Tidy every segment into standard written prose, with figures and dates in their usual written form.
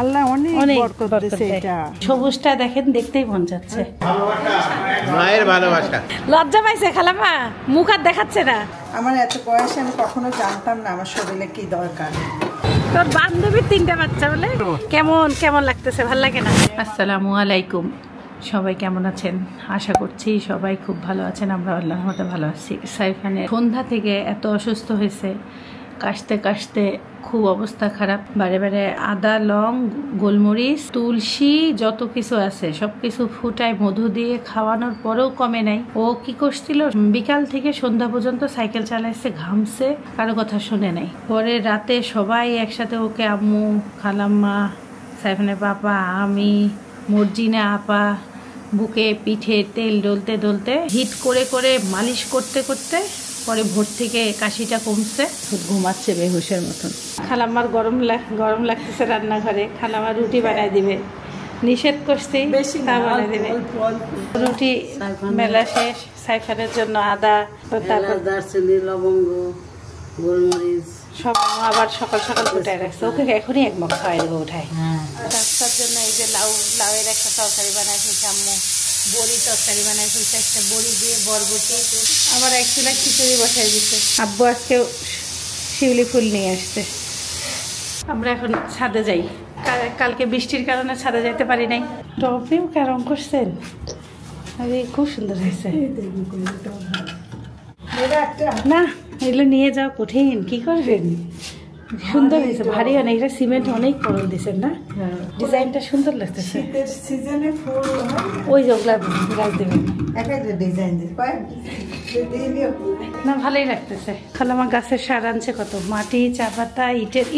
আল্লাহ অনেক বরকত দিয়েছে। এটা সবুজটা দেখেন, দেখতেই মন যাচ্ছে। মায়ের ভালোবাসা। লজ্জা পাইছে খালাম্মা, মুখ আর দেখাচ্ছে না। আমার এত বয়সে আমি কখনো জানতাম না আমার শরীরে কি দরকার। তোর বান্ধবীর 3টা বাচ্চা বলে কেমন কেমন লাগতেছে, ভাল লাগে না? আসসালামু আলাইকুম, সবাই কেমন আছেন? আশা করছি সবাই খুব ভালো আছেন। আমরা আল্লাহর রহমতে ভালো আছি। সাইফানের সন্ধ্যা থেকে এত অসুস্থ হয়েছে, কাশতে কাশতে খুব অবস্থা খারাপ। বারে বারে আদা, লং, গোলমরিচ, তুলসী যত কিছু আছে সব কিছু ফুটায় মধু দিয়ে খাওয়ানোর পরেও কমে নাই। ও কি করছিল, বিকাল থেকে সন্ধ্যা পর্যন্ত সাইকেল চালাইছে, ঘামছে, কারো কথা শুনে নাই। পরে রাতে সবাই একসাথে ওকে, আম্মু, খালাম্মা, সাইফানের পাপা, আমি, মর্জিনা আপা, বুকে পিঠে তেল ডলতে ডলতে হিট করে করে মালিশ করতে করতে পরে ভোর থেকে কাশিটা কমছে, ঘুমাচ্ছে বেহুশের মতন। খালাম্মার গরম লাগতেছে রান্নাঘরে। খালাম্মা রুটি বানাই দিবে, নিষেধ করছি, তা বানাই দিবে। রুটি মেলা শেষ। সাইফানের জন্য আদা, দারচিনি, লবঙ্গ, গোলমরিচ সব আবার সকাল সকাল ফুটাই রাখছে। ওকে এখনই এক মগ খাওয়াই দেবো উঠায়। রাস্তার জন্য এই যে লাউয়ের একটা তরকারি বানাই ফেলছে আম্মু, বড়ি তরকারি বানাই ফেলছে, একটা বড়ি দিয়ে বরবটি, আবার এক চুলা খিচুড়ি বসাই দিচ্ছে। আব্বু আজকেও শিউলি ফুল নিয়ে আসছে। আমরা এখন ছাদে যাই, কালকে বৃষ্টির কারণে ছাদে যেতে পারি নাই। টপেও রং করছেন, আরে খুব সুন্দর হয়েছে না? এগুলো নিয়ে যাও কঠিন, কি করবেন? সুন্দর হয়েছে, ভারী অনেক। এটা সিমেন্ট অনেক পরল দিচ্ছেন না? ডিজাইনটা সুন্দর লাগতেছে। ওই যে ওগুলা গাছ দেবেন না, ভালোই লাগতেছে। খালামা গাছের সার আনছে কত, মাটি, চা পাতা,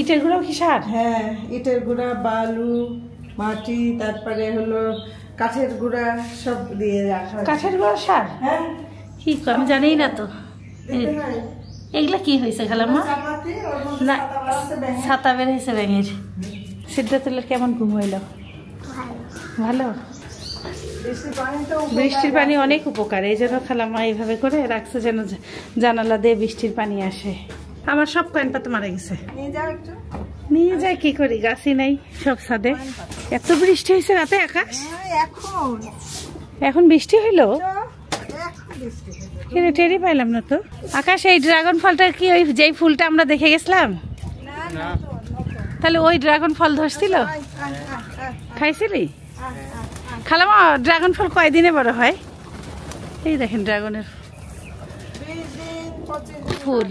ইটের গুঁড়াও কি সার? হ্যাঁ, ইটের গুঁড়া, বালু, মাটি, তারপরে হলো কাঠের গুঁড়া, সব দিয়ে রাখা। কাঠের গুঁড়া সার? হ্যাঁ। কি আমি জানি না তো। এগুলা কি হয়েছে খালাম্মা? না, ছাতা বের হয়েছে ব্যাঙের। সিদ্ধাতুলের কেমন ঘুম হইল? ভালো। বৃষ্টির পানি অনেক উপকার, এই জন্য খালাম্মা এইভাবে করে রাখছে যেন জানালা দিয়ে বৃষ্টির পানি আসে। আমার সব কয়েন পাতা মারা গেছে, নিয়ে যায় কি করি, গাছই নাই সব ছাদে। এত বৃষ্টি হয়েছে রাতে আকাশ, এখন বৃষ্টি হইলো? কিন্তু টেরই পাইলাম না তো। আকাশ, এই ড্রাগন ফলটা কি ওই যেই ফুলটা আমরা দেখে গেছিলাম? তাহলে ওই ড্রাগন ফল ধরছিল, খাইছিলি? খালামা, ড্রাগন ফল কয়দিনে বড় হয়? এই দেখেন ড্রাগনের ফুল।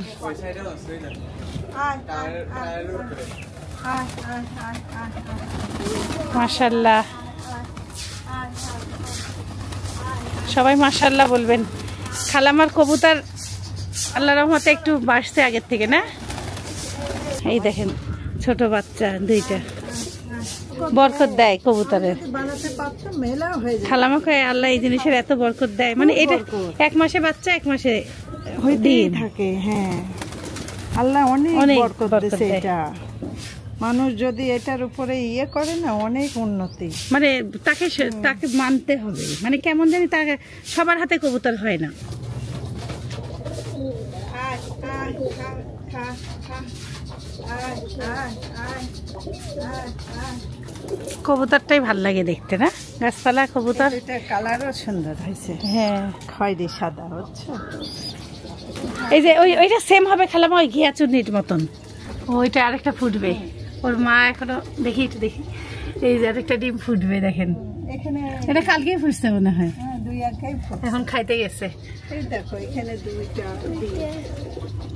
মাশাআল্লাহ, সবাই মাশাআল্লাহ বলবেন। খালামার কবুতর আল্লাহর রহমতে একটু বাড়ছে আগের থেকে না? এই দেখেন ছোট বাচ্চা দুইটা, বরকত দেয় কবুতরের। খালামাকে আল্লাহ এই জিনিসের এত বরকত দেয়, মানে এটা 1 মাসে বাচ্চা 1 মাসে হইতেই থাকে। হ্যাঁ, আল্লাহ অনেক বরকত দিয়েছে। এটা মানুষ যদি এটার উপরে ইয়ে করে না, অনেক উন্নতি। মানে তাকে মানতে হবে, মানে কেমন জানি তাকে সবার হাতে কবুতর হয় না। কবুতরটাই ভাল লাগে দেখতে না? গাছপালা কবুতর, কালারও সুন্দর হয়েছে। হ্যাঁ, খয়েরি সাদা হচ্ছে। এই যে ওইটা সেম হবে খালামা, ওই ঘিয়া চুন্নির মতন। ওইটা আরেকটা ফুটবে, ওর মা এখনো দেখি একটু দেখি। এই যে আরেকটা ডিম ফুটবে দেখেন, এটা কালকেই ফুটছে মনে হয়। এখন খাইতে গেছে।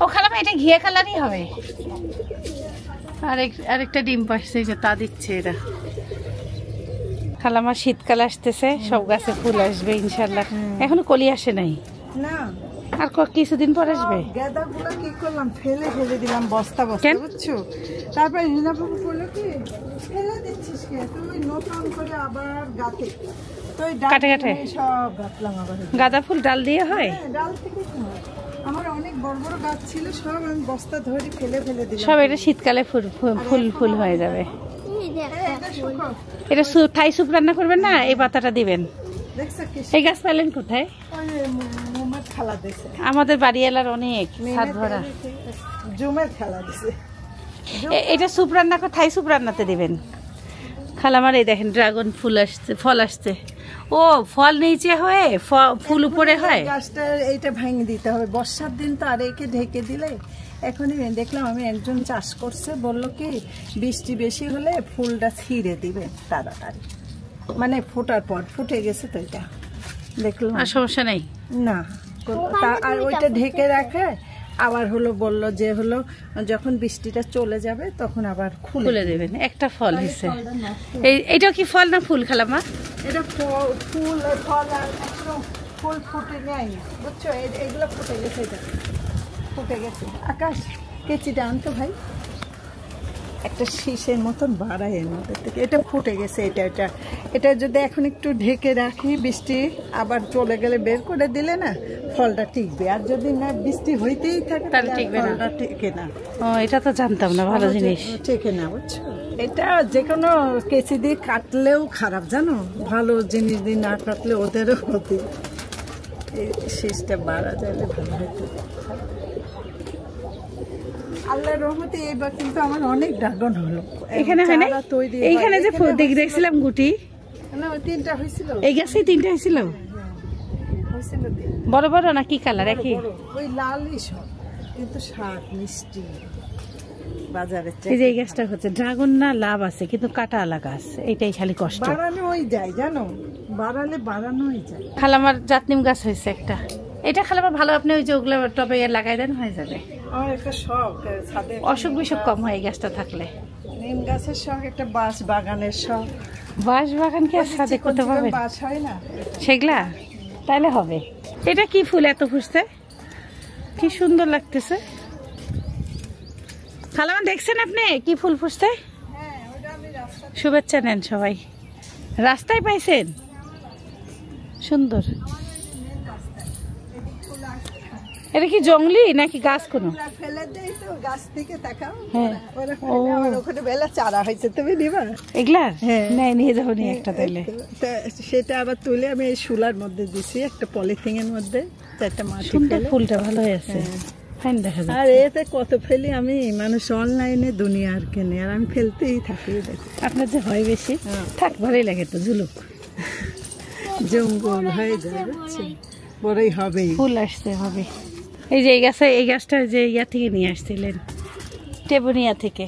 ও খালামা, এটা ঘিয়া কালারই হবে। আরেকটা ডিম পাচ্ছে, যে তা দিচ্ছে এরা। খালামা, শীতকাল আসতেছে, সব গাছে ফুল আসবে ইনশাল্লাহ। এখনো কলি আসে নাই না, আর কিছুদিন পর আসবে। গাঁদাগুলো কি করলাম, ফেলে দিলাম বস্তা বস্তা, বুঝছো? তারপরে রিনাবাবু বললো কি, ফেলে দিচ্ছিস কে তুই, নতুন করে আবার গাতে কাটে কাটে সব গাঁথলাম আবার। গাঁদা ফুল ডাল দিয়ে হয়? ডাল থেকে আমার অনেক বড় বড় গাছ ছিল, সব আমি বস্তা ধরে ফেলে দিলাম। সব এটা শীতকালে ফুল হয়ে যাবে। এটা থাই স্যুপ রান্না করবেন না, এই পাতাটা দিবেন। এই গাছ পাইলেন কোথায়? আমাদের বাড়িওয়ালার অনেক ছাদ ভরা। এটা স্যুপ রান্না করে, থাই স্যুপ রান্নাতে দিবেন। খালামার এই দেখেন ড্রাগন ফুল আসছে, ফল আসছে। ও ফল নিচে হয়ে ফুল উপরে হয়। গাছটা এইটা ভেঙে দিতে হবে, বর্ষার দিন তো, আর একে ঢেকে দিলে। এখনই দেখলাম আমি একজন চাষ করছে, বললো কি বৃষ্টি বেশি হলে ফুলটা ছিঁড়ে দিবে তাড়াতাড়ি, মানে ফোটার পর ফুটে গেছে তো এটা দেখলাম। আর সমস্যা নেই না, আর ওইটা ঢেকে রাখে। আবার হলো বললো যে হলো যখন বৃষ্টিটা চলে যাবে তখন আবার খুলে দেবেন। একটা ফল হয়েছে, এইটা কি ফল না ফুল খালামা? এটা ফুল, ফল আর ফুল ফুটে নেয়, বুঝছো? এগুলো ফুটে গেছে, এটা ফুটে গেছে। আকাশ কেচিটা আনতো ভাই, একটা শীষের মতন বাড়ায় এর মধ্যে থেকে। এটা ফুটে গেছে, এটা যদি এখন একটু ঢেকে রাখি, বৃষ্টি আবার চলে গেলে বের করে দিলে না ফলটা টিকবে। আর যদি না বৃষ্টি হইতেই থাকে তাহলে টিকবে না, ফলটা টিকে না। ও এটা তো জানতাম না, ভালো জিনিস। টিকে না, বুঝছো? এটা যে কোনো কেচি দিয়ে কাটলেও খারাপ, জানো? ভালো জিনিস দিয়ে না কাটলে ওদেরও ক্ষতি। এই শীষটা বাড়া যাবে ভালো হতো। আল্লাহর রহমতে এবার কিন্তু আমার অনেক ড্রাগন হলো। এখানে হয় না? এইখানে যে দেখছিলাম গুটি, না ওই 3টা হয়েছিল, এই গাছে 3টা হয়েছিল। বড় বড় না কি কালার? একই ওই লালই সব, কিন্তু স্বাদ মিষ্টি। বাজারে এই যে এই গাছটা হচ্ছে ড্রাগন না, লাভ আছে কিন্তু কাটা আলাদা আছে, এইটাই খালি কষ্ট। বাড়ানোই যায়, জানো? বাড়ানোই যায়। খালামার জাতনিম গাছ হয়েছে একটা, এটা খালামার ভালো। আপনি ওই যে ওগুলো টবে লাগাই দেন, হয়ে যাবে। আমার একটা শখ, ছাদে অসুখ বিসুখ কম হয় এই গাছটা থাকলে। নিম গাছের শখ, একটা বাঁশ বাগানের শখ। বাঁশ বাগান কি আর ছাদে করতে পারবে? বাঁশ হয় না সেগুলা, তাইলে হবে। এটা কি ফুল এত ফুটছে, কি সুন্দর লাগতেছে। খালামা দেখছেন আপনি কি ফুল ফুটছে? শুভেচ্ছা নেন সবাই। রাস্তায় পাইছেন? সুন্দর। এটা কি জঙ্গলি নাকি গাছ কোনো? ফেলে দেই তো গাছ থেকে, তাকাও। হ্যাঁ, ও ওখানে বেলা চারা হয়েছে, তুমি নিবা? এগুলা হ্যাঁ, নিয়ে যাবো নি একটা তাইলে। সেটা আবার তুলে আমি এই শুলার মধ্যে দিছি, একটা পলিথিনের মধ্যে 4টা মাটি। সুন্দর ফুলটা ভালো হয়েছে, ফাইন দেখা যায়। আর এতে কত ফেলি আমি, মানুষ অনলাইনে দুনিয়ার কেনে, আর আমি ফেলতেই থাকি। দেখো আপনার যে হয় বেশি, থাক ভালোই লাগে তো, ঝুলুক। জঙ্গল হয়ে যায়, বুঝছি, বড়ই হবে। ফুল আসতে হবে। এই যে এই গাছটা যে ইয়া থেকে নিয়ে আসছিলেন, টেবুনিয়া থেকে।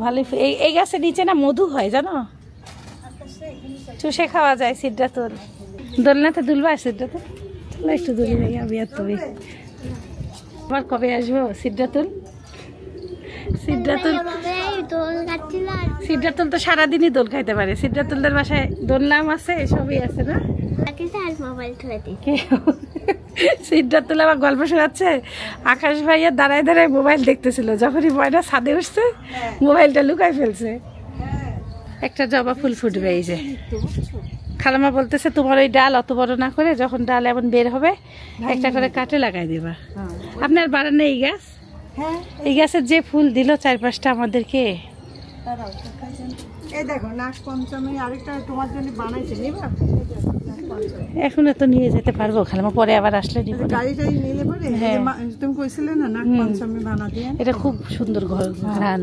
ভালোই এই গাছের নিচে না মধু হয়, জানো? চুষে খাওয়া যায়। সিদ্ধাতুল দোলনাতে দুলবা, সিদ্ধাতুল একটু দুলি নেই আমি আর তুমি। আবার কবে আসবো সিদ্ধাতুল? সিদ্ধাতুল তো সারাদিনই দোল খাইতে পারে। সিদ্ধাতুলদের বাসায় দোলনাম আছে, সবই আছে না? সিদ্ধাতুল আবার গল্প শোনাচ্ছে। আকাশ ভাইয়া দাঁড়ায় দাঁড়ায় মোবাইল দেখতেছিল, যখনই ময়না ছাদে উঠছে মোবাইলটা লুকাই ফেলছে। একটা জবা ফুল ফুটবে এই যে। খালামা বলতেছে তোমার ওই ডাল অত বড় না করে, যখন ডাল এমন বের হবে একটা করে কাটে লাগাই দিবা। আপনার বারান্দা এই গাছ, এই গাছের যে ফুল দিল 4-5টা আমাদেরকে। এই দেখো নাগ পঞ্চমী আরেকটা তোমার জন্য বানাইছে, নিবা? এখন তো নিয়ে যেতে পারবো খালামা, পরে আবার আসলে নিব। গাড়িটাই নিলে পরে। হ্যাঁ, তুমি কইছিলে না নাগ পঞ্চমী বানা দিয়ে। এটা খুব সুন্দর ঘ্রাণ,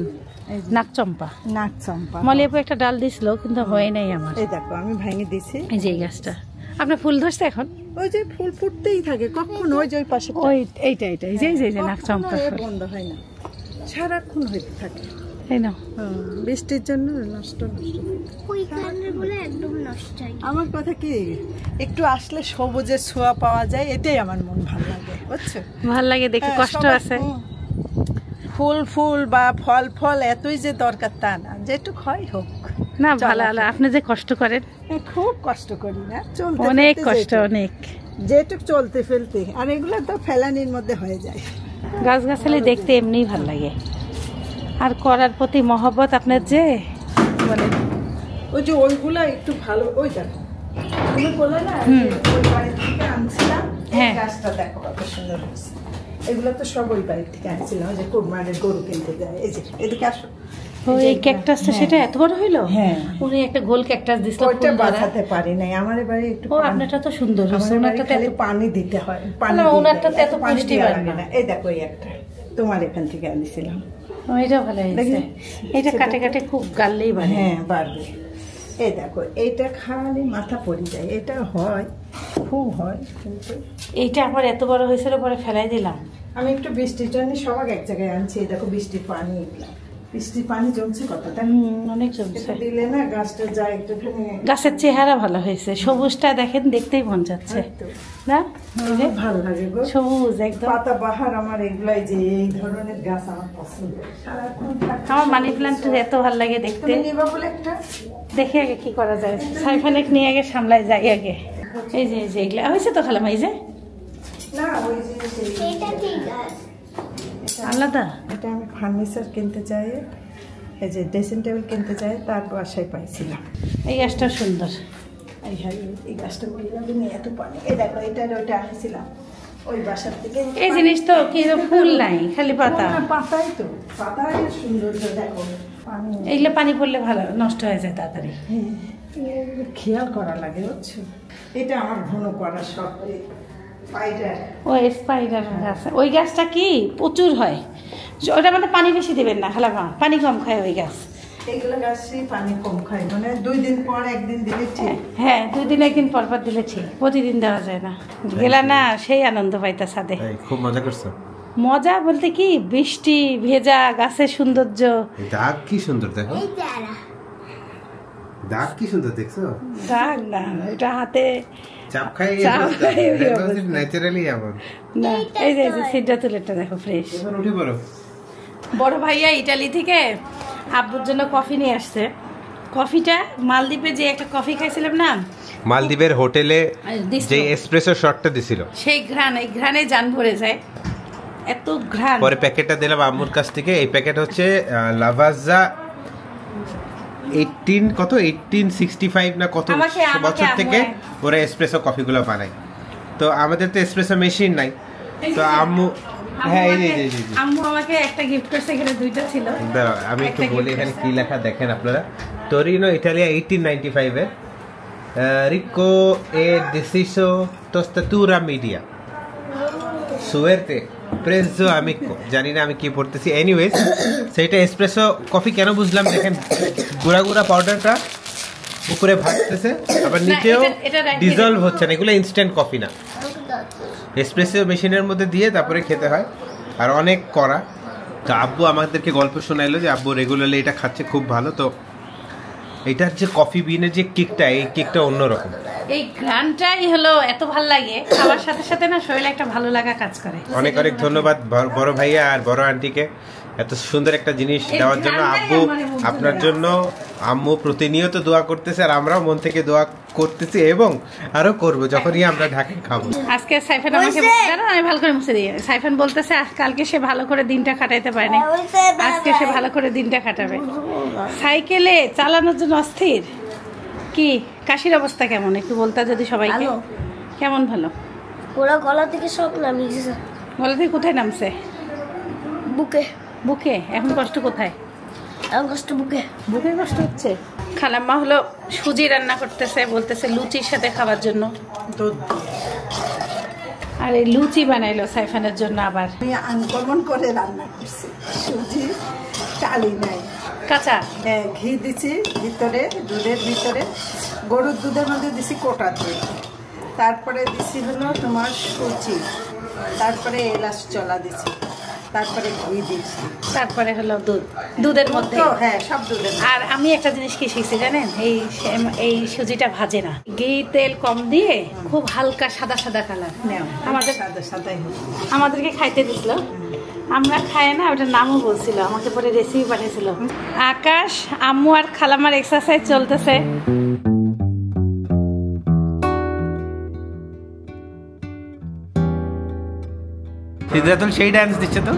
নাকচম্পা। নাকচম্পা মলিয়াপু একটা ডাল দিছিল কিন্তু হয় নাই আমার। এই দেখো আমি ভেঙে দিছি। এই যে এই গাছটা আপনার ফুল ধরছে এখন? ওই যে ফুল ফুটতেই থাকে, কখন ওই যে ওই পাশে এইটা এই যে নাকচম্পা ফুল বন্ধ হয় না, সারাক্ষণ হইতে থাকে। তাই না? বৃষ্টির জন্য নষ্ট। আমার কথা কি, একটু আসলে সবুজের ছোঁয়া পাওয়া যায়, এটাই আমার মন ভালো লাগে, বুঝছো? ভালো লাগে দেখে। কষ্ট আছে, ফুল বা ফল এতই যে দরকার তা না, যেটুক হয় হোক না। ভালো আপনি যে কষ্ট করেন। খুব কষ্ট করি না, চলতে অনেক কষ্ট, অনেক যেটুক চলতে ফেলতে। আর এগুলো তো ফেলানির মধ্যে হয়ে যায়। গাছগাছালি দেখতে এমনিই ভালো লাগে, আর করার প্রতি মহব্বত আপনার যে বলে। ওই যে ওইগুলো একটু ভালো। ওই দেখো তুমি বলে না ওই বাড়ি থেকে আনছিলাম, গাছটা দেখো কত সুন্দর হয়েছে। এগুলো তো সব ওই বাড়ি থেকে আনছিলাম, যে কোরবানির গরু কিনতে যায়। এই যে এদিকে আসো, এই ক্যাকটাসটা সেটা এত বড় হইলো। হ্যাঁ, উনি একটা গোল ক্যাকটাস দিছিল, ওইটা বাঁচাতে পারি নাই। আমার এবারে একটু আপনারটা তো সুন্দর হয়েছে, ওনারটা তো এত পানি দিতে হয়। ওনারটা তো এত পুষ্টি পাবে না। এই দেখো এই একটা তোমার এখান থেকে আনিছিলাম, এটা ভালো হয়েছে। এটা কাটে কাটে খুব গাললেই বাড়ে। হ্যাঁ বাড়বে। এই দেখো এইটা খালি মাথা পড়ে যায়, এটা হয় খুব হয়, কিন্তু এইটা আমার এত বড় হয়েছিল পরে ফেলাই দিলাম। আমি একটু বৃষ্টির জন্য সবাই এক জায়গায় আনছি। এই দেখো বৃষ্টির পানি, বৃষ্টির পানি জমছে কতটা, অনেক জমছে। দিলে না গাছটা যায় একটুখানি। গাছের চেহারা ভালো হয়েছে, সবুজটা দেখেন, দেখতেই মন যাচ্ছে না? ভালো লাগে গো, সবুজ একদম পাতা বাহার। আমার এগুলাই যে এই ধরনের গাছ আমার পছন্দ। আমার মানি প্ল্যান্ট এত ভালো লাগে দেখতে। নিবা বলে একটা দেখি আগে কি করা যায়, সাইফানেক নিয়ে আগে সামলাই যাই আগে। এই যে এগুলা হয়েছে তো খালাম, এই যে না ওই যে আলাদা। এটা আমি ফার্নিচার কিনতে চাই, এই যে ড্রেসিং টেবিল কিনতে চাই, তার বাসায় পাইছিলাম। এই গাছটা সুন্দর। এই হ্যাঁ, এই গাছটা বললাম নিয়ে এত পানি। এই দেখো এটা ওইটা আনছিলাম ওই বাসার থেকে। এই জিনিস তো কি ফুল নাই, খালি পাতা। পাতাই তো, পাতাই সৌন্দর্য। দেখো পানি, এইগুলো পানি পড়লে ভালো নষ্ট হয়ে যায় তাড়াতাড়ি। খেয়াল করা লাগে বুঝছো। এটা আমার ঘন করা সব স্পাইডার। ওই স্পাইডার গাছ, ওই গাছটা কি প্রচুর হয়। ওটা মানে পানি বেশি দেবেন না খালামা, পানি কম খায় ওই গাছ। এগুলো গাছই পানি কম খায়, মানে 2 দিন পর একদিন দিলে ঠিক। হ্যাঁ 2 দিন 1 দিন পর পর দিলে ঠিক, প্রতিদিন দেওয়া যায় না। গেলা না সেই আনন্দ পাইতা ছাদে। খুব মজা করছো। মজা বলতে কি, বৃষ্টি ভেজা, গাছের সৌন্দর্য। দাগ কি সুন্দর দেখো, দাগ কি সুন্দর দেখছো। দাগ না, এটা হাতে চাপ খাই ন্যাচারালি এমন না। এই যে সিডা তুলেটা দেখো ফ্রেশ। এখন উঠে পড়ো। বড় ভাইয়া ইটালি থেকে আব্বুর জন্য কফি নিয়ে আসছে। কফিটা মালদ্বীপে যে একটা কফি খাইছিলাম না, মালদ্বীপের হোটেলে যে এসপ্রেসো শটটা দিছিল, সেই ঘ্রাণ, এই ঘ্রাণে জান ভরে যায়, এত ঘ্রাণ। পরে প্যাকেটটা দিলাম আম্মুর কাছ থেকে। এই প্যাকেট হচ্ছে লাভাজা 1865 না কত বছর থেকে ওরা এসপ্রেসো কফিগুলো বানায়। তো আমাদের তো এসপ্রেসো মেশিন নাই, তো আম্মু হ্যাঁ এই যে আম্মু আমাকে একটা গিফট করছে, এখানে 2টা ছিল। আমি একটু বলি এখানে কি লেখা দেখেন আপনারা। টরিনো ইটালিয়া 1895 এর রিকো এ ডিসিসো তোস্তাতুরা মিডিয়া সুয়েরতে প্রেজো আমিকো, জানি না আমি কি পড়তেছি। এনিওয়েজ সেইটা এসপ্রেসো কফি কেন বুঝলাম, দেখেন গুঁড়া গুঁড়া পাউডারটা উপরে ভাসতেছে, আবার নিচেও ডিজলভ হচ্ছে না। এগুলো ইনস্ট্যান্ট কফি না, এসপ্রেসো মেশিনের মধ্যে দিয়ে তারপরে খেতে হয়, আর অনেক কড়া। তো আব্বু আমাদেরকে গল্প শোনাইলো যে আব্বু রেগুলারলি এটা খাচ্ছে, খুব ভালো। তো এটার যে কফি বিনের যে কেকটা, এই কেকটা অন্যরকম। এই ঘ্রাণটাই হলো এত ভালো লাগে, খাওয়ার সাথে সাথে না শরীরে একটা ভালো লাগা কাজ করে। অনেক অনেক ধন্যবাদ বড় ভাইয়া আর বড় আন্টিকে এত সুন্দর একটা জিনিস দেওয়ার জন্য। আব্বু আপনার জন্য আম্মু প্রতিনিয়ত দোয়া করতেছে, আর আমরাও মন থেকে দোয়া করতেছি এবং আরো করবো যখনই আমরা ঢাকায় খাবো। আজকে সাইফান আমাকে জানো, আমি ভালো করে মুছে দিই। সাইফান বলতেছে কালকে সে ভালো করে দিনটা কাটাইতে পারেনি, আজকে সে ভালো করে দিনটা কাটাবে। সাইকেলে চালানোর জন্য অস্থির। কি কাশির অবস্থা কেমন একটু বলতা যদি সবাইকে। কেমন ভালো? পুরো গলা থেকে সব নামিয়ে গেছে। গলা থেকে কোথায় নামছে? বুকে। বুকে? এখন কষ্ট কোথায়? এখন কষ্ট বুকে। বুকে কষ্ট হচ্ছে। খালাম্মা হলো সুজি রান্না করতেছে, বলতেছে লুচির সাথে খাবার জন্য। আর এই লুচি বানাইলো সাইফানের জন্য। আবার আমি আনকমন করে রান্না করছি, সুজি চালি নাই, কাঁচা ঘি দিছি ভিতরে, দুধের ভিতরে, গরুর দুধের মধ্যে দিছি কোটা দুধ, তারপরে দিছি হলো তোমার সুজি, তারপরে এলাচ চলা দিছি, তারপরে ঘি দিছি, তারপরে হলো দুধ, দুধের মধ্যে। হ্যাঁ সব দুধের। আর আমি একটা জিনিস কি শিখছি জানেন, এই সুজিটা ভাজে না, ঘি তেল কম দিয়ে খুব হালকা সাদা সাদা কালার। আমাদের সাদা সাদাই আমাদেরকে খাইতে দিছিল, আমরা খাই না, ওটার নামও বলছিল, আমাকে পরে রেসিপি পাঠিয়েছিল। আকাশ, আম্মু আর খালামার এক্সারসাইজ চলতেছে। সিদ্ধার্থ সেই ডান্স দিচ্ছে তো।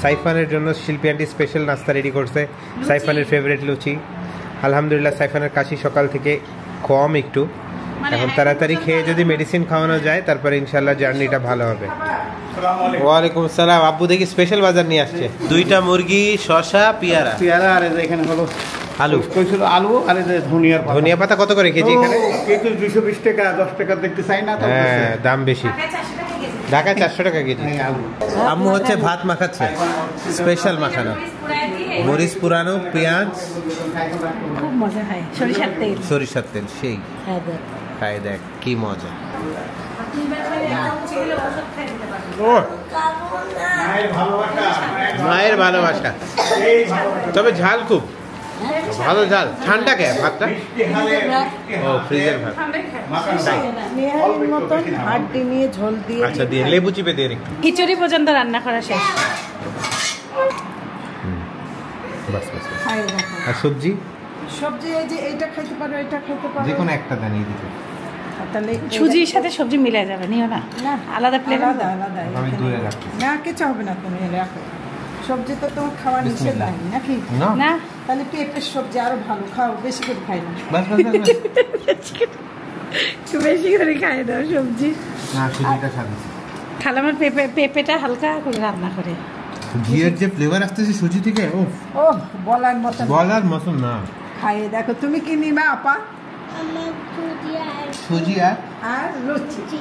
সাইফানের জন্য শিল্পী আন্টি স্পেশাল নাস্তা রেডি করছে, সাইফানের ফেভারিট লুচি। আলহামদুলিল্লাহ সাইফানের কাশি সকাল থেকে কম একটু, এখন তাড়াতাড়ি খেয়ে যদি মেডিসিন খাওয়ানো যায় তারপরে ইনশাল্লাহ জার্নিটা ভালো হবে। ওয়ালাইকুম আসসালাম। আব্বু দেখি স্পেশাল বাজার নিয়ে আসছে, 2টা মুরগি, শসা, পেয়ারা। আর এখানে হলো আলু, কইছিল আলু, আর ধনিয়া পাতা কত করে কেজি এখানে? কেজি 220 টাকা, 10 টাকা দেখতে চাই না তো। হ্যাঁ দাম বেশি। ঢাকায় 400 টাকা কেজি। এই আলু আম্মু হচ্ছে ভাত মাখাচ্ছে, স্পেশাল মাখানো, মরিচ পুরানো, পেঁয়াজ, খুব মজা হয়, সরিষার তেল। সরিষার তেল, সেই খাই দেখ কি মজা। মায়ের ভালোবাসা, তবে ঝাল খুব ভালো, ঝাল ঠান্ডা কে ভাতটা? ও ফ্রিজের ভাত। নেহারির মতন হাড্ডি নিয়ে ঝোল দিয়ে আচ্ছা দিয়ে লেবু চিপে দিয়ে একটু। খিচুড়ি পর্যন্ত রান্না করা শেষ। বাস বাস। খাই দেখো। আর সবজি সবজি এই যে এইটা খাইতে পারো, এটা খাইতে পারো, যে কোনো একটা দানিয়ে দিতে। তাহলে সুজির সাথে সবজি মিলে যাবে, নিও না না আলাদা প্লেট। আলাদা আলাদা আমি দূরে রাখি। না কিছু হবে না, তুমি রাখো। সবজি তো তোমার খাওয়া নিষেধ বিসমিল্লাহ। নাই নাকি? না না তাহলে পেঁপের সবজি আরো ভালো, খাও বেশি করে খাই না। বাস বাস বাস। বেশি করে খায় দাও সবজি। না সুজিটা খাবি। খালামার পেঁপেটা হালকা করে রান্না করে। ঘিয়ের যে ফ্লেভার আসতেছে সুজি থেকে, ও ও বলার মতন বলার মতন না। খাইয়ে দেখো। তুমি কি নিবা আপা? সুজি আর লুচি।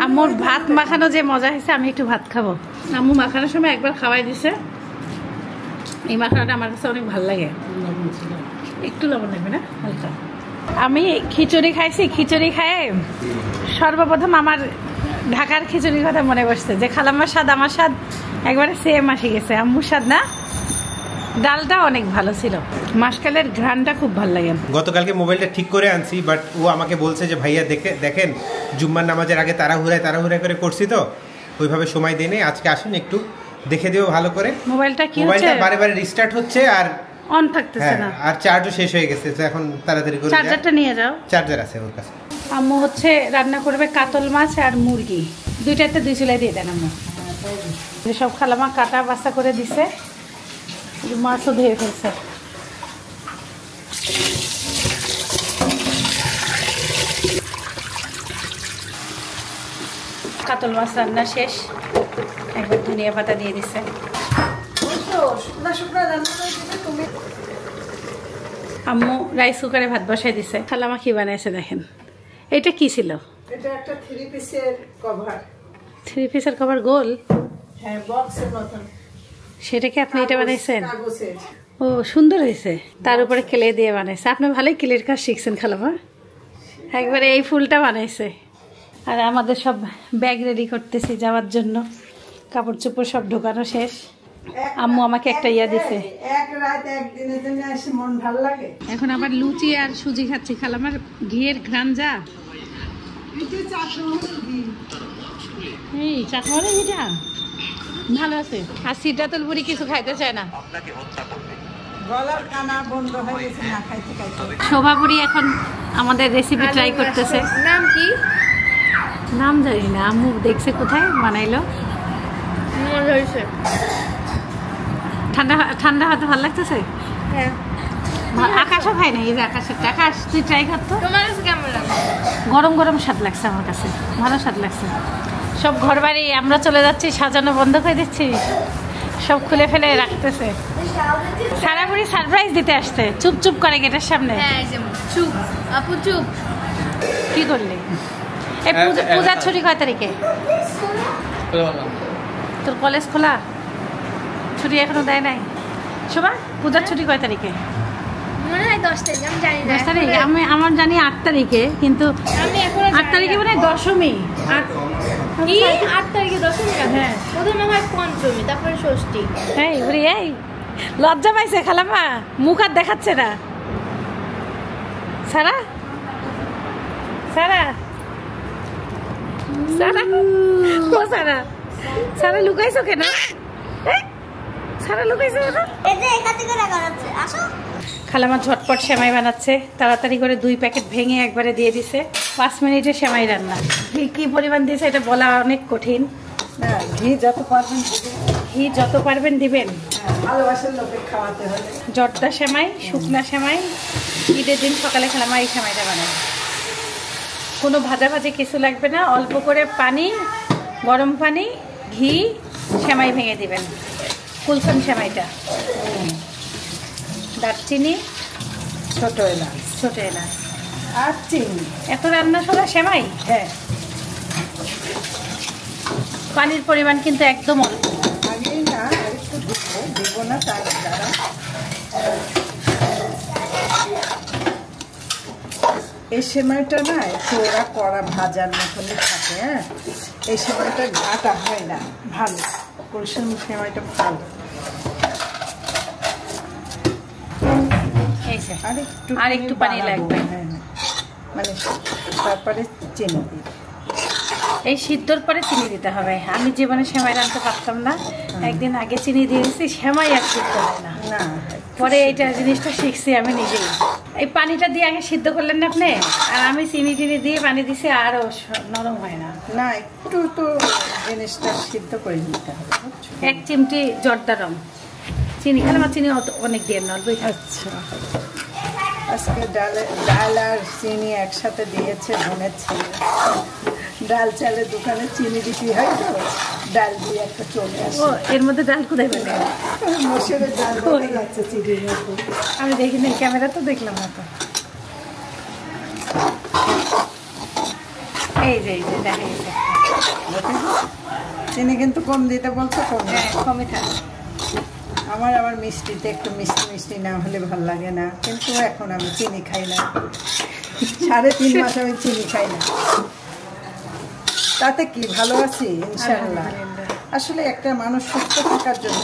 আম্মুর ভাত মাখানো যে মজা হয়েছে, আমি একটু ভাত খাবো। আম্মু মাখানোর সময় একবার খাওয়াই দিছে। এই মাখানোটা আমার কাছে অনেক ভালো লাগে। একটু লবণ লাগবে না, হালকা। আমি খিচুড়ি খাইছি, খিচুড়ি খায় সর্বপ্রথম আমার ঢাকার খিচুড়ির কথা মনে পড়ছে, যে খালাম্মার স্বাদ আমার স্বাদ একবারে সেম আসে গেছে। আম্মুর স্বাদ না, ডালটা অনেক ভালো ছিল, মাসকালের ঘ্রাণটা খুব ভালো লাগে। গতকালকে মোবাইলটা ঠিক করে আনছি, বাট ও আমাকে বলছে যে ভাইয়া দেখেন জুম্মার নামাজের আগে তাড়াহুড়া করে করছি, তো ওইভাবে সময় দিয়ে নেই, আজকে আসুন একটু দেখে দিও ভালো করে। মোবাইলটা কি মোবাইলটা হচ্ছে, বারে বারে রিস্টার্ট হচ্ছে আর অন থাকতেছে না, আর চার্জও শেষ হয়ে গেছে, তো এখন তাড়াতাড়ি করে চার্জারটা নিয়ে যাও। চার্জার আছে ওর কাছে। আম্মু হচ্ছে রান্না করবে কাতল মাছ আর মুরগি, দুইটাতে দুই চুলাই দিয়ে দেন আম্মু। সব খালামা কাটা বাছা করে দিছে, মাছও ধুয়ে ফেলছে। কাতল মাছ রান্না শেষ, একবার ধনিয়া পাতা দিয়ে দিছে। আম্মু রাইস কুকারে ভাত বসাই দিছে। খালামা কি বানাইছে দেখেন। এটা কি ছিল? এটা একটা 3 পিসের কভার। 3 পিসের কভার গোল? হ্যাঁ, বক্সের মতন। সেটা কি আপনি এটা বানাইছেন? কাগজের। ও সুন্দর হয়েছে, তার উপরে ক্লে দিয়ে বানাইছে। আপনি ভালোই ক্লের কাজ শিখছেন খালামা, একবারে এই ফুলটা বানাইছে। আর আমাদের সব ব্যাগ রেডি করতেছি যাওয়ার জন্য, কাপড় চোপড় সব ঢোকানো শেষ। আম্মু আমাকে একটা ইয়া দিছে, এক রাত একদিনের জন্য এসে মন ভালো লাগে। এখন আবার লুচি আর সুজি খাচ্ছি। খালামার ঘিয়ের ঘ্রাণ যা, এই চাকমারে এটা ভালো আছে। আর সিটাতুল বুড়ি কিছু খাইতে চায় না, গলার কানা বন্ধ হয়ে গেছে না খাইতে খাইতে। শোভা বুড়ি এখন আমাদের রেসিপি ট্রাই করতেছে। নাম কি? নাম জানি না, আম্মু দেখছে কোথায় বানাইলো। মজা হয়েছে। ঠান্ডা ঠান্ডা হতে ভালো লাগতেছে। হ্যাঁ। আকাশও খাই না, এই যে আকাশের, আকাশ তুই ট্রাই করতো। তোমার কাছে কেমন লাগে? গরম গরম স্বাদ লাগছে আমার কাছে, ভালো স্বাদ লাগছে। সব ঘর বাড়ি আমরা চলে যাচ্ছি, সাজানো বন্ধ করে দিচ্ছি, সব খুলে ফেলে রাখতেছে। সারা বুড়ি সারপ্রাইজ দিতে আসছে, চুপ চুপ করে গেটের সামনে। হ্যাঁ, যেমন চুপ আপু চুপ। কি করলি? এই পূজার ছুটি কয় তারিখে? তোর কলেজ খোলা? ছুটি এখনো দেয় নাই। শোভা, পূজার ছুটি কয় তারিখে? মনে হয় 10 তারিখ, আমি জানি না। 10 তারিখ? আমার জানি 8 তারিখে, কিন্তু আমি এখনো 8 তারিখে মানে দশমী। কি 8 তারিখে দশমী? হ্যাঁ, প্রথমে হয় পঞ্চমী, তারপরে ষষ্ঠী। এই বুড়ি, এই লজ্জা পাইছে খালামা, মুখ আর দেখাচ্ছে না। সারা সারা সারা, ও সারা, সারা লুকাইছো কেন? সারা লুকাইছো কেন? এটা একা থেকে রাখা যাচ্ছে। আসো। খালামা ঝটপট সেমাই বানাচ্ছে, তাড়াতাড়ি করে 2 প্যাকেট ভেঙে একবারে দিয়ে দিছে। 5 মিনিটে সেমাই রান্না। ঘি কি পরিমাণ দিয়েছে এটা বলা অনেক কঠিন। না, ঘি যত পারবেন দিবেন। ঘি যত পারবেন দিবেন। ভালোবাসার লোকে খাওয়াতে হবে। জর্দা সেমাই, শুকনা সেমাই, ঈদের দিন সকালে খালামা এই সেমাইটা বানায়। কোনো ভাজাভাজি কিছু লাগবে না, অল্প করে পানি, গরম পানি, ঘি, সেমাই ভেঙে দিবেন। ফুলকন সেমাইটা, দারচিনি, ছোট এলাচ, ছোট এলাচ আর চিনি। এত রান্না সোজা সেমাই? হ্যাঁ, পানির পরিমাণ কিন্তু একদম অল্প। আগেই না আরেকটু দেবো না তার দ্বারা। এই সেমাইটা না একটু ওরা করা ভাজার মতনই থাকে। হ্যাঁ, এই সেমাইটা ঘাটা হয় না, ভালো কুলসুম সেমাইটা ভালো। আর একটু পানি লাগবে। হ্যাঁ, মানে তারপরে চিনি দিই। এই সিদ্ধর পরে চিনি দিতে হবে। আমি জীবনে সেমাই রাঁধতে পারতাম না, একদিন আগে চিনি দিয়ে দিচ্ছি, সেমাই আর সিদ্ধ হয় না। পরে এইটা জিনিসটা শিখছি আমি নিজেই। এই পানিটা দিয়ে আগে সিদ্ধ করলেন না আপনি, আর আমি চিনি দিয়ে পানি দিছি, আরও নরম হয় না। না, একটু তো জিনিসটা সিদ্ধ করে নিতে হবে। 1 চিমটি জর্দা রং চিনি, খালাম্মা চিনি অনেক দিয়ে নলবে। আচ্ছা, আজকে ডাল আর চিনি একসাথে দিয়েছে বোনের ছেলে। ডাল চালের দোকানে চিনি বিক্রি হয় তো, ডাল দিয়ে একটা চলে আসে। ও, এর মধ্যে ডাল কোথায় পেলে? মসুরের ডাল হয়ে যাচ্ছে চিনির মতো। আমি দেখিনি, ক্যামেরা তো দেখলাম না তো। এই যে দেখা গেছে। চিনি কিন্তু কম দিতে বলছো? কম? হ্যাঁ, কমই থাকে। আমার আবার মিষ্টিতে একটু মিষ্টি মিষ্টি না হলে ভালো লাগে না, কিন্তু এখন আমি চিনি খাই না। 3.5 মাস আমি চিনি খাই না। তাতে কি ভালো আছি ইনশাআল্লাহ। আসলে একটা মানুষ সুস্থ থাকার জন্য,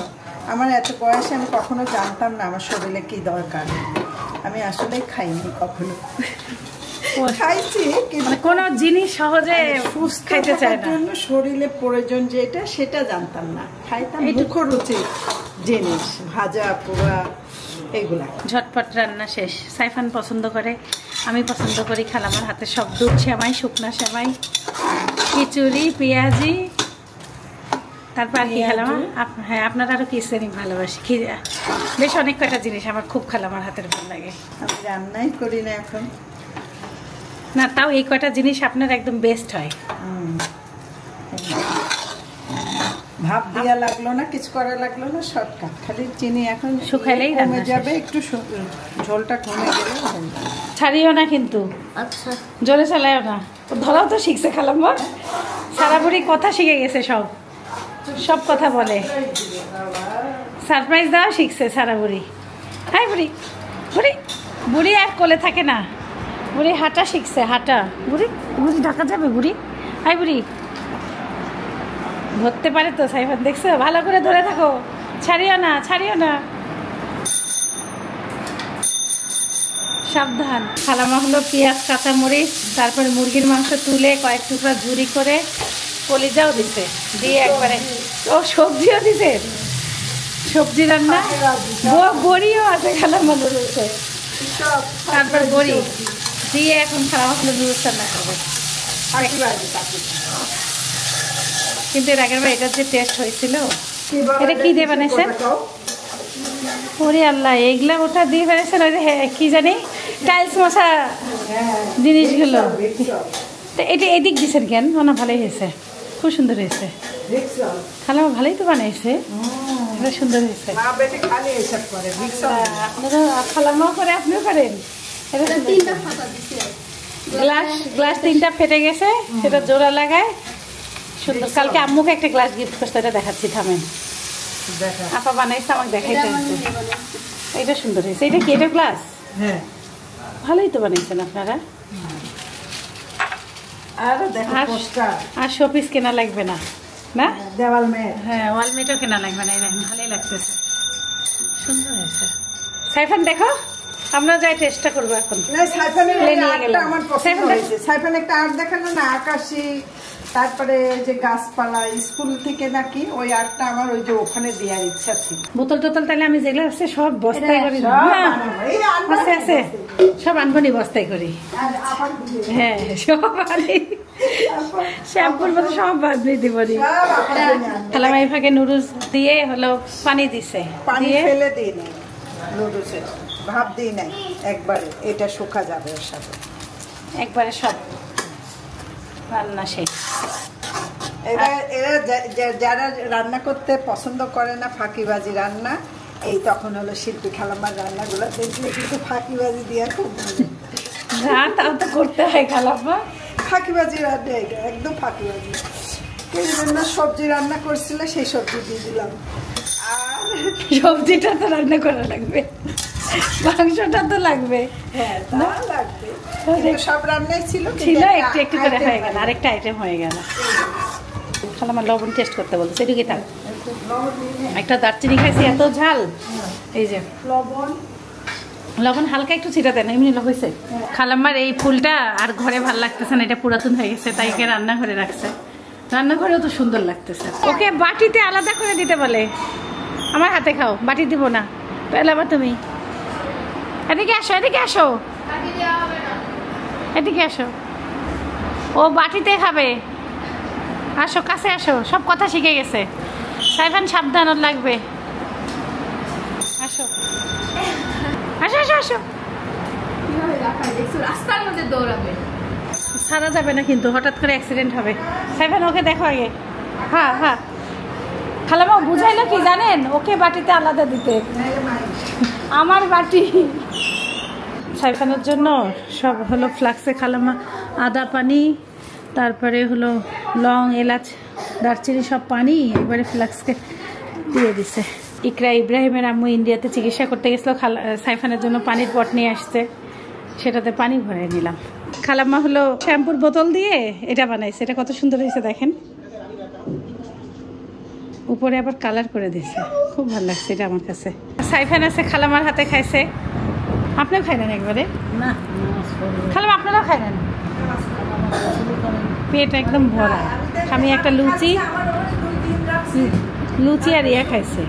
আমার এত বয়সে আমি কখনো জানতাম না আমার শরীরে কি দরকার। আমি আসলে খাইনি কখনো। খাইছি মানে কোনো জিনিস সহজে সুস্থ খাইতে চায় থাকার না। জন্য শরীরে প্রয়োজন যেটা, সেটা জানতাম না। খাইতাম মুখরুচি জিনিস, ভাজা পোড়া এগুলা। ঝটপট রান্না শেষ। সাইফান পছন্দ করে, আমি পছন্দ করি। খালামার হাতে সব দুধ সেমাই, শুকনা সেমাই, খিচুড়ি, পেঁয়াজি, তারপর আর কি খালামা? হ্যাঁ, আপনার আরও কি শ্রেণী ভালোবাসি। বেশ অনেক কয়টা জিনিস আমার খুব খালামার হাতের ভালো লাগে। আমি রান্নাই করি না এখন। না, তাও এই কয়টা জিনিস আপনার একদম বেস্ট হয়। ভাব দিয়া লাগলো না, কিছু করা লাগলো না, শর্টকাট। খালি চিনি এখন শুকাইলেই কমে যাবে, একটু ঝোলটা কমে গেলে। ছাড়িও না কিন্তু, আচ্ছা জোরে চালাইও না। ধরাও তো শিখছে খালাম্মা, সারা বুড়ি কথা শিখে গেছে, সব কথা বলে। সারপ্রাইজ দেওয়া শিখছে সারা বুড়ি। হাই বুড়ি, বুড়ি বুড়ি আর কোলে থাকে না, বুড়ি হাঁটা শিখছে, হাঁটা। বুড়ি বুড়ি ঢাকা যাবে বুড়ি। হাই বুড়ি, ধরতে পারে তো সাইফান, দেখছো? ভালো করে ধরে থাকো, ছাড়িও না, ছাড়িও না, সাবধান। খালামা হলো পেঁয়াজ, কাঁচামরিচ, তারপরে মুরগির মাংস তুলে কয়েক টুকরা ঝুরি করে কলিজাও দিছে, দিয়ে একবারে ও সবজিও দিছে, সবজি রান্না, বড়িও আছে খালামা নুডলসে। তারপর বড়ি দিয়ে এখন খালামা হলো নুডলস রান্না করবে। কিন্তু এর আগের বার এটার যে টেস্ট হয়েছিল, এটা কি দিয়ে বানাইছেন? ওরে আল্লাহ, এগুলা ওটা দিয়ে বানাইছেন, ওই যে কি জানি টাইলস মশা জিনিসগুলো। তো এটা এদিক দিয়েছেন কেন? না, ভালোই হয়েছে, খুব সুন্দর হয়েছে। খালামা ভালোই তো বানাইছে, সুন্দর হয়েছে। আপনারা খালামাও করে, আপনিও করেন। গ্লাস 3টা ফেটে গেছে, সেটা জোড়া লাগায় সুন্দর। কালকে আম্মুকে একটা গ্লাস গিফট করতে, এটা দেখাচ্ছি, থামেন। আপা বানাইছে, আমাকে দেখাইতে। এটা সুন্দর হয়েছে। এটা কি, এটা গ্লাস? হ্যাঁ, ভালোই তো বানাইছেন আপনারা। আর শোপিস কেনা লাগবে না, না দেওয়াল মেট। হ্যাঁ, ওয়ালমেটও কেনা লাগবে না। এই ভালোই লাগতেছে, সুন্দর হয়েছে। সাইফান দেখো, আমরা যাই চেষ্টা করবো এখন। আমার পছন্দ হয়েছে। সাইফান একটা আর্ট দেখানো না, আকাশি, তারপরে যে গাছপালা, স্কুল থেকে নাকি ওই আর্টটা আমার ওই যে ওখানে দেওয়ার ইচ্ছা ছিল। বোতল টোতল তাহলে আমি যেগুলো আছে সব বস্তায় করি, আছে আছে সব আনবনি বস্তায় করি। হ্যাঁ, সব আনি, শ্যাম্পুর মতো সব আনবি দিব। খালামাই ভাগে নুডলস দিয়ে হলো পানি দিছে, পানি ফেলে দিই নাই, নুডলসে ভাব দিই নাই, একবারে এটা শুকা যাবে ওর সাথে, একবারে সব রান্না শেষ। এরা যারা রান্না করতে পছন্দ করে না, ফাঁকিবাজি রান্না, এই তখন হলো শিল্পী খালাম্মার রান্নাগুলো দেখলে কিন্তু ফাঁকিবাজি দিয়ে খুব তাও তো করতে হয় খালাম্মা, ফাঁকিবাজি রান্না, এটা একদম ফাঁকিবাজি। আজকে বিভিন্ন সবজি রান্না করছিল, সেই সবজি দিয়ে দিলাম। আর সবজিটা তো রান্না করা লাগবে, মাংসটা তো লাগবে। হ্যাঁ, তা লাগবে, কিন্তু সব রান্নাই ছিল একটু একটু করে হয়ে গেল, আরেকটা আইটেম হয়ে গেল। খালাম্মা লবণ টেস্ট করতে বলছে, সেটু কি থাক। একটা দারচিনি খাইছি, এত ঝাল। এই যে লবণ হালকা একটু ছিটা দেন, এমনি হয়েছে। খালাম্মার এই ফুলটা আর ঘরে ভাল লাগতেছে না, এটা পুরাতন হয়ে গেছে, তাই একে রান্নাঘরে রাখছে। রান্নাঘরেও তো সুন্দর লাগতেছে। ওকে বাটিতে আলাদা করে দিতে বলে, আমার হাতে খাও, বাটি দিব না। তাহলে আবার তুমি এদিকে আসো, এদিকে আসো, এদিকে আসো। ও বাটিতে খাবে, আসো কাছে আসো, সব কথা শিখে গেছে। সাইফান সাবধান লাগবে, আসো আসো আসো আসো। রাস্তার মধ্যে দৌড়াবে, ছাড়া যাবে না কিন্তু, হঠাৎ করে অ্যাক্সিডেন্ট হবে। সাইফান ওকে দেখো আগে। হ্যাঁ হ্যাঁ, খালামা বুঝাইলো কি জানেন, ওকে বাটিতে আলাদা দিতে, আমার বাটি। সাইফানের জন্য সব হলো ফ্লাক্সে খালামা আদা পানি, তারপরে হলো লং, এলাচ, দারচিনি সব পানি এবারে ফ্লাক্সকে দিয়ে দিছে। ইকরা ইব্রাহিমের আম্মু ইন্ডিয়াতে চিকিৎসা করতে গেছিলো, সাইফানের জন্য পানির পট নিয়ে আসছে, সেটাতে পানি ভরে নিলাম। খালাম্মা হলো শ্যাম্পুর বোতল দিয়ে এটা বানাইছে, এটা কত সুন্দর হয়েছে দেখেন, উপরে আবার কালার করে দিয়েছে, খুব ভালো লাগছে এটা আমার কাছে। সাইফান আছে, খালামার হাতে খাইছে। আপনিও খাই নেন একবারে না, খালাম আপনারাও খাই নেন, পেট একদম ভরা। আমি একটা লুচি আর ইয়া খাইছে,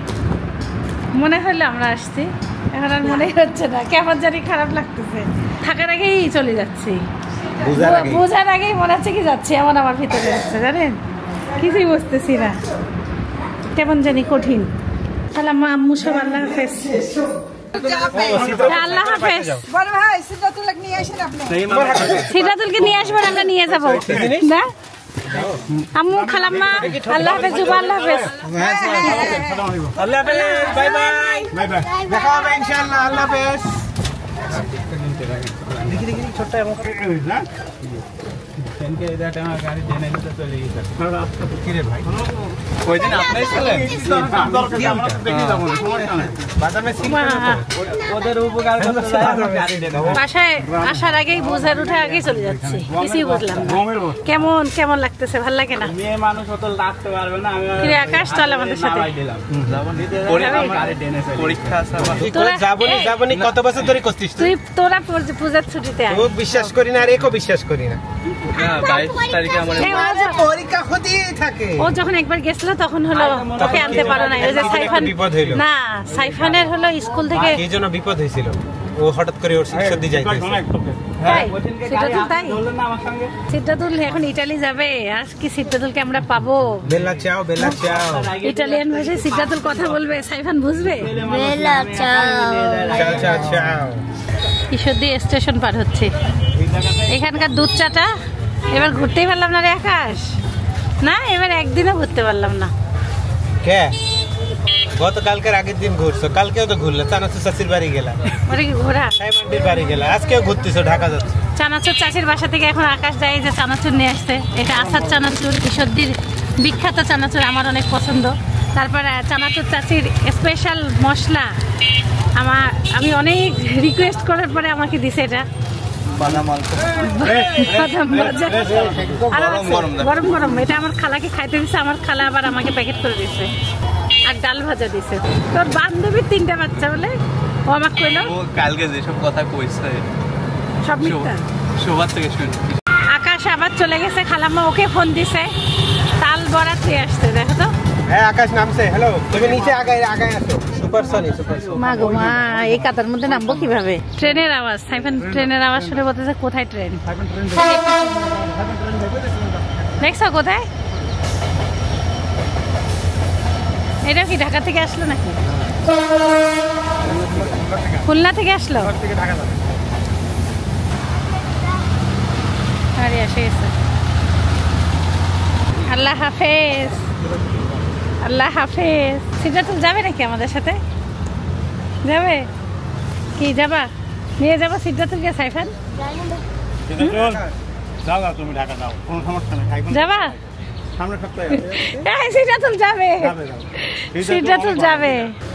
মনে হলো আমরা আসছি, এখন আর মনে হচ্ছে না, কেমন জানি খারাপ লাগতেছে। থাকার আগেই চলে যাচ্ছি, বোঝার আগেই মনে হচ্ছে কি যাচ্ছি, এমন আমার ভিতরে হচ্ছে জানেন, কিছুই বুঝতেছি না, কেমন জানি কঠিন। তাহলে আম্মু সব আল্লাহ হাফেজ। আল্লাহ হাফেজ। বড় ভাই সিদ্ধাতুলকে নিয়ে আসেন আপনি। সিদ্ধাতুলকে নিয়ে আসবেন, আমরা নিয়ে যাবো না। আম্মু খালাম্মা আল্লাহ হাফেজ, জুবা আল্লাহ হাফেজ। আল্লাহ হাফেজ, বাই বাই, বাই বাই, দেখা হবে ইনশাআল্লাহ, আল্লাহ হাফেজ। দেখি দেখি ছোট্ট এমন না সেনকে এদাটা আমার গাড়ি জেনে নিতে চলে গেছে। কি রে ভাই, ওই দিন আপনিই ছিলেন, আমরা তো দেখি যাব না, সমস্যা নাই, বাদামে সিল ওদের উপকার করতে যায়, গাড়ি দেন। বাসায় আসার আগেই বোঝার উঠে আগেই চলে যাচ্ছি, কিছুই বুঝলাম না। কেমন কেমন লাগতেছে, ভালো লাগে না? মেয়ে মানুষ অত রাখতে পারবে না। আমি কিরে আকাশ, চল আমাদের সাথে। পরীক্ষা আছে আমার, তোরা যাবনি কত বছর ধরে করছিস তুই? তোরা পূজার ছুটিতে আয়। ও বিশ্বাস করি না, আর একও বিশ্বাস করি না। 22 তারিখে আমার পরীক্ষা হতেই থাকে। ও যখন একবার গেছিল তখন হলো তোকে আনতে পারো না, ওই যে সাইফান না, সাইফানের হলো স্কুল থেকে এই জন্য বিপদ হয়েছিল, ও হঠাৎ করে ওর সর্দি যাইতেছে। সিদ্ধাতুল এখন ইটালি যাবে, আর কি সিদ্ধাতুলকে আমরা পাবো? বেলা চাও, বেলা চাও, ইটালিয়ান ভাষায় সিদ্ধাতুল কথা বলবে, সাইফান বুঝবে। বেলা চাও, চাও চাও চাও। ঈশ্বরদী স্টেশন পার হচ্ছে, এখানকার দুধ চাটা এবার ঘুরতেই পারলাম না রে আকাশ, না এবার একদিনও ঘুরতে পারলাম না। কে গতকালকের আগের দিন ঘুরছো, কালকেও তো ঘুরলে, চানাচুর চাচির বাড়ি গেলা, ওরে কি ঘোরা, সাইমন্ডির বাড়ি গেলা, আজকেও ঘুরতেছো, ঢাকা যাচ্ছে। চানাচুর চাচির বাসা থেকে এখন আকাশ যায় যে চানাচুর নিয়ে আসতে, এটা আসার চানাচুর, ঈশ্বরদীর বিখ্যাত চানাচুর, আমার অনেক পছন্দ। তারপরে চানাচুর চাচির স্পেশাল মশলা, আমি অনেক রিকোয়েস্ট করার পরে আমাকে দিছে এটা, গরম গরম। এটা আমার খালাকে খাইতে দিছে, আমার খালা আবার আমাকে প্যাকেট করে দিছে, আর ডাল ভাজা দিছে। তোর বান্ধবীর 3টা বাচ্চা বলে ও আমাকে কইলো, ও কালকে যেসব কথা কইছে সব মিথ্যা, সবার থেকে শুনি। আকাশ আবার চলে গেছে, খালাম্মা ওকে ফোন দিছে তাল বড়া খেয়ে আসতে, দেখো তো। হ্যাঁ আকাশ নামছে, হ্যালো, তুমি নিচে আগায় আসো, সুপারসনিক। মা গো মা, এই কাতার মধ্যে নামবো কিভাবে? ট্রেনের আওয়াজ, সাইফান ট্রেনের আওয়াজ শুনে বলতেছে কোথায় ট্রেন, দেখছো কোথায়? এটা কি ঢাকা থেকে আসলো নাকি? খুলনা থেকে আসলো? আরে এসে গেছে। আল্লাহ হাফেজ, আল্লাহ হাফেজ। সিদ্ধাতুল যাবে নাকি আমাদের সাথে? যাবে কি? যাবা, নিয়ে যাবো সিদ্ধাতুলকে সাইফান? যাও তুমি ঢাকা যাও, কোনো সমস্যা নেই। যাবা? সিদ্ধাতুল যাবে, সিদ্ধাতুল যাবে।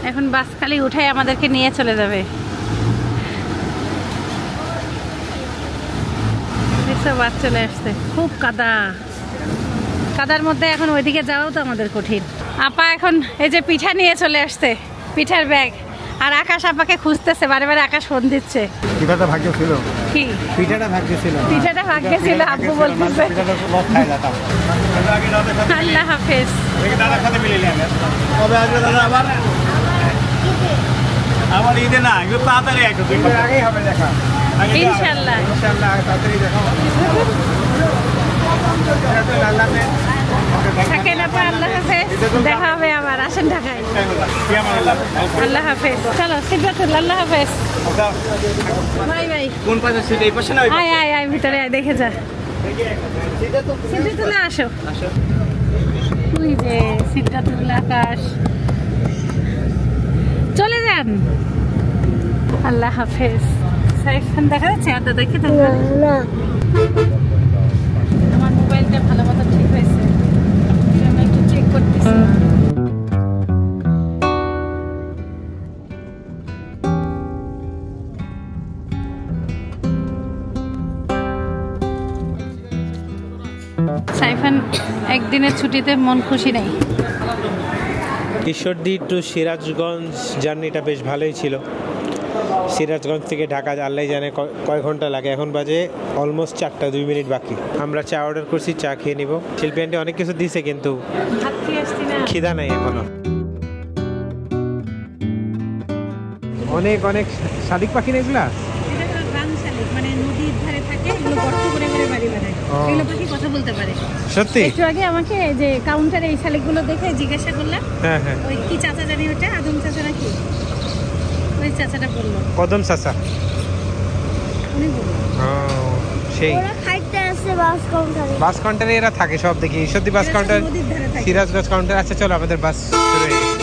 এখন বাস খালি উঠাই আমাদেরকে নিয়ে চলে যাবে। বাস চলে আসছে, খুব কাদা, কাদার মধ্যে এখন ওইদিকে যাওয়াও তো আমাদের কঠিন। আপা এখন এই যে পিঠা নিয়ে চলে আসছে, পিঠার ব্যাগ। আর আকাশ আপাকে খুঁজতেছে, বারে বারে আকাশ ফোন দিচ্ছে। পিঠাটা ভাগ্য ছিল, কি পিঠাটা ভাগ্য ছিল, পিঠাটা ভাগ্যে ছিল আব্বু বলতেছে। আল্লাহ হাফেজ। আমার ঈদে না, একটু তাড়াতাড়ি একটু আগেই হবে দেখা, ইনশাআল্লাহ ইনশাআল্লাহ তাড়াতাড়ি দেখা হবে। থাকেন আপা, আল্লাহ হাফেজ, দেখা হবে আবার। আসেন ঢাকায়। আল্লাহ হাফেজ। চলো সিদ্ধাতুল, আল্লাহ হাফেজ, বাই বাই। কোন পাশে সিট? এই পাশে না ওই পাশে? আয় আয় আয়, ভিতরে আয়, দেখে যা। সিদ্ধাতুল আসো। ওই যে সিদ্ধাতুল, আকাশ, চলে যান। আল্লাহ হাফেজ। সাইফ খান দেখা যাচ্ছে? আদা দেখে তো আমার মোবাইলটা ভালো মতো ঠিক হয়েছে, আমি একটু চেক করতেছি। সাইফান একদিনের ছুটিতে মন খুশি নেই। ঈশ্বরদী টু সিরাজগঞ্জ জার্নিটা বেশ ভালোই ছিল। সিরাজগঞ্জ থেকে ঢাকা আল্লাহ জানে কয় ঘন্টা লাগে। এখন বাজে অলমোস্ট 4টা 2 মিনিট বাকি। আমরা চা অর্ডার করছি, চা খেয়ে নিব। শিল্পী আন্টি অনেক কিছু দিছে কিন্তু খিদা নাই এখনো। অনেক অনেক শালিক পাখি না এগুলা? মানে নদীর ধারে থাকে, এগুলো গর্ত করে করে বাড়ি বানায়। এগুলো পাখি কথা বলতে পারে। সত্যি? একটু আগে আমাকে যে কাউন্টারে এই শালিকগুলো দেখে জিজ্ঞাসা করলাম, হ্যাঁ হ্যাঁ, ওই কি চাচা জানি ওটা, আদম চাচা নাকি, ওই চাচাটা বললো কদম চাচা। উনি বললো সেই ওরা খাইতে আসে বাস কাউন্টারে। বাস কাউন্টারে এরা থাকে সব দেখি। ঈশ্বরদী বাস কাউন্টার, নদীর ধারে থাকে। সিরাজগঞ্জ কাউন্টার। আচ্ছা চলো, আমাদের বাস শুরু হয়ে গেছে।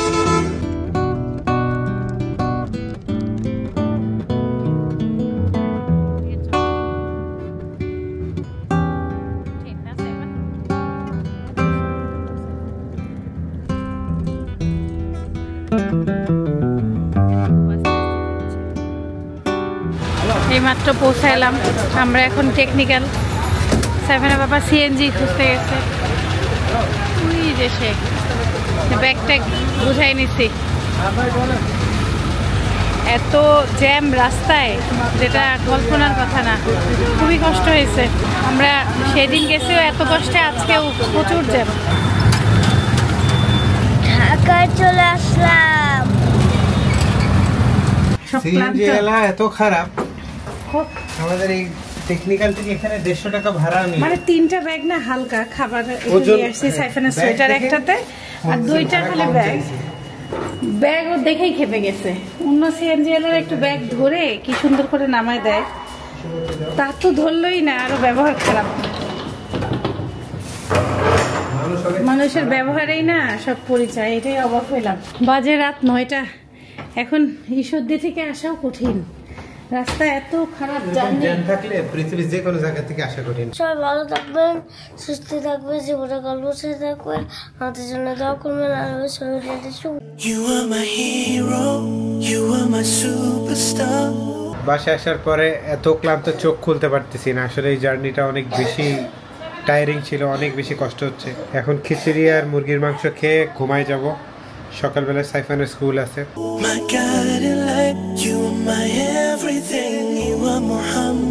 এইমাত্র পৌঁছাইলাম আমরা। এখন টেকনিক্যাল। সাইফানের বাবা সিএনজি খুঁজতে গেছে। ওই যে সে ব্যাগ ট্যাগ বুঝাই নিছি। এত জ্যাম রাস্তায়, যেটা কল্পনার কথা না। খুবই কষ্ট হয়েছে। আমরা সেদিন গেছিও এত কষ্টে, আজকেও প্রচুর জ্যাম। ঢাকায় চলে আসলাম। সিএনজি এলা এত খারাপ। আমাদের এই টেকনিক্যাল থেকে এখানে 150 টাকা ভাড়া নিয়ে, মানে 3টা ব্যাগ না হালকা খাবার নিয়ে আসছি। সাইফানের সোয়েটার একটাতে আর 2টা খালি ব্যাগ। ব্যাগ ও দেখেই খেপে গেছে। অন্য সিএনজি এলার একটু ব্যাগ ধরে কি সুন্দর করে নামায় দেয়, তার তো ধরলই না, আরো ব্যবহার খারাপ। মানুষের ব্যবহারেই না সব পরিচয়। এটাই অবাক হইলাম। বাজে রাত 9টা। এখন ঈশ্বরদী থেকে আসাও কঠিন, রাস্তা এত খারাপ। জার্নি থাকলে পৃথিবীর যে কোনো জায়গা থেকে আসা কঠিন। সবাই ভালো থাকবেন, সুস্থ থাকবেন, জীবনে গল্প থাকবেন, আমাদের জন্য দোয়া করবেন। আর You are my hero, you are my superstar. বাসায় আসার পরে এত ক্লান্ত, চোখ খুলতে পারতেছি না। আসলে এই জার্নিটা অনেক বেশি টায়ারিং ছিল, অনেক বেশি কষ্ট হচ্ছে। এখন খিচুড়ি আর মুরগির মাংস খেয়ে ঘুমায় যাব। সকালবেলা সাইফানের স্কুল আছে। My guiding light, you are my everything, you are Muhammad.